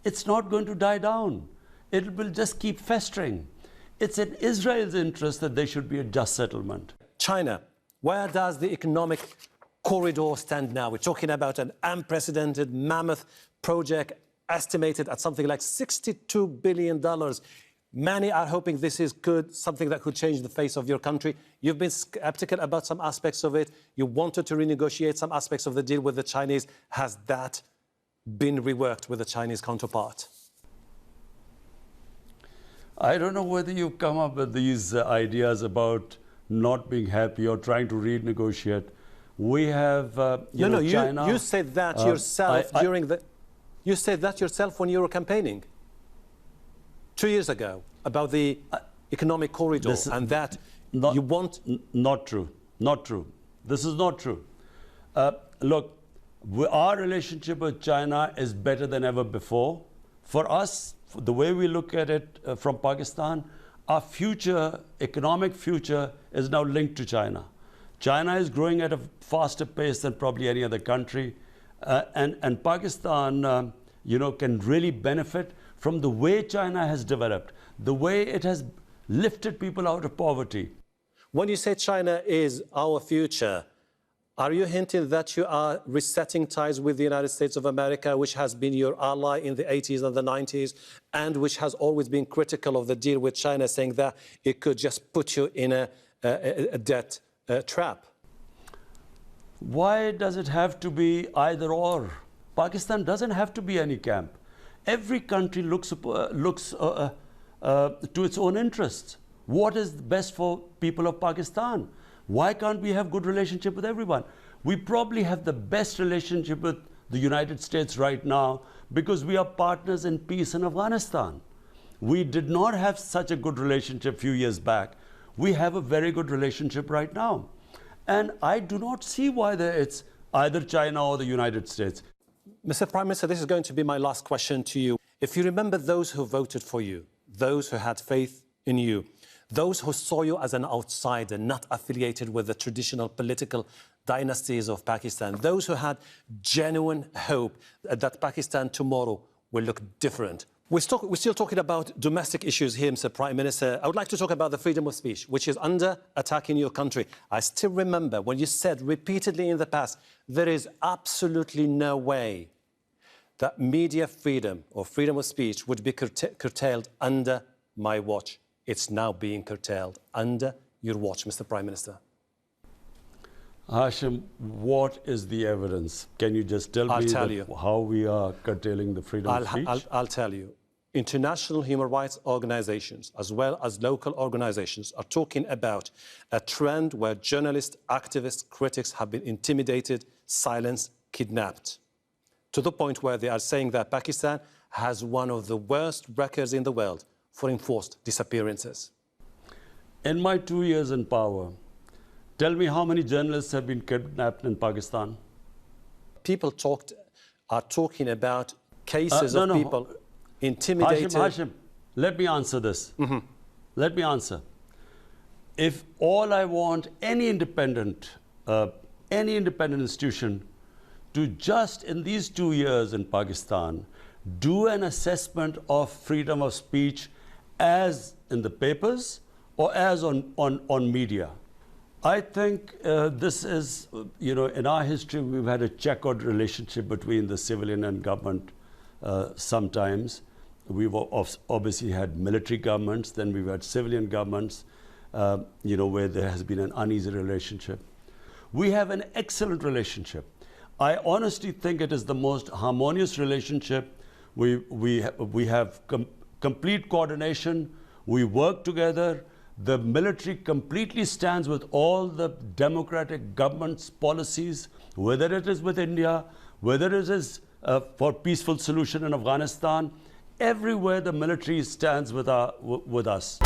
it's not going to die down. It will just keep festering. It's in Israel's interest that there should be a just settlement. China, where does the economic corridor stand now? We're talking about an unprecedented mammoth project estimated at something like $62 billion. Many are hoping this is something that could change the face of your country. You've been skeptical about some aspects of it. You wanted to renegotiate some aspects of the deal with the Chinese. Has that been reworked with the Chinese counterpart? I don't know whether you've come up with these ideas about not being happy or trying to renegotiate. We have, China. You said that yourself You said that yourself when you were campaigning 2 years ago about the economic corridor and that you want... Not true. Not true. This is not true. Look, our relationship with China is better than ever before. For us, the way we look at it from Pakistan, our economic future is now linked to China. China is growing at a faster pace than probably any other country. And Pakistan, can really benefit from the way China has developed, the way it has lifted people out of poverty. When you say China is our future, are you hinting that you are resetting ties with the United States of America, which has been your ally in the 80s and the 90s, and which has always been critical of the deal with China, saying that it could just put you in a debt trap? Why does it have to be either or? Pakistan doesn't have to be any camp. Every country looks to its own interests. What is best for people of Pakistan? Why can't we have good relationship with everyone? We probably have the best relationship with the United States right now because we are partners in peace in Afghanistan. We did not have such a good relationship a few years back. We have a very good relationship right now. And I do not see why it's either China or the United States. Mr. Prime Minister, this is going to be my last question to you. If you remember those who voted for you, those who had faith in you, those who saw you as an outsider, not affiliated with the traditional political dynasties of Pakistan, those who had genuine hope that Pakistan tomorrow will look different. We're still talking about domestic issues here, Mr. Prime Minister. I would like to talk about the freedom of speech, which is under attack in your country. I still remember when you said repeatedly in the past, there is absolutely no way that media freedom or freedom of speech would be curtailed under my watch. It's now being curtailed under your watch, Mr. Prime Minister. Hashim, what is the evidence? Can you just tell me how we are curtailing the freedom of speech? I'll tell you. International human rights organizations, as well as local organizations, are talking about a trend where journalists, activists, critics have been intimidated, silenced, kidnapped, to the point where they are saying that Pakistan has one of the worst records in the world for enforced disappearances. In my 2 years in power, tell me how many journalists have been kidnapped in Pakistan? People are talking about cases of people intimidated. Hashim, let me answer this. Let me answer. If all I want any independent institution to just in these 2 years in Pakistan do an assessment of freedom of speech as in the papers or as on media. I think this is, in our history, we've had a checkered relationship between the civilian and government sometimes. We've obviously had military governments, then we've had civilian governments, where there has been an uneasy relationship. We have an excellent relationship. I honestly think it is the most harmonious relationship. We have complete coordination. We work together. The military completely stands with all the democratic government's policies, whether it is with India, whether it is for peaceful solution in Afghanistan. Everywhere the military stands with us.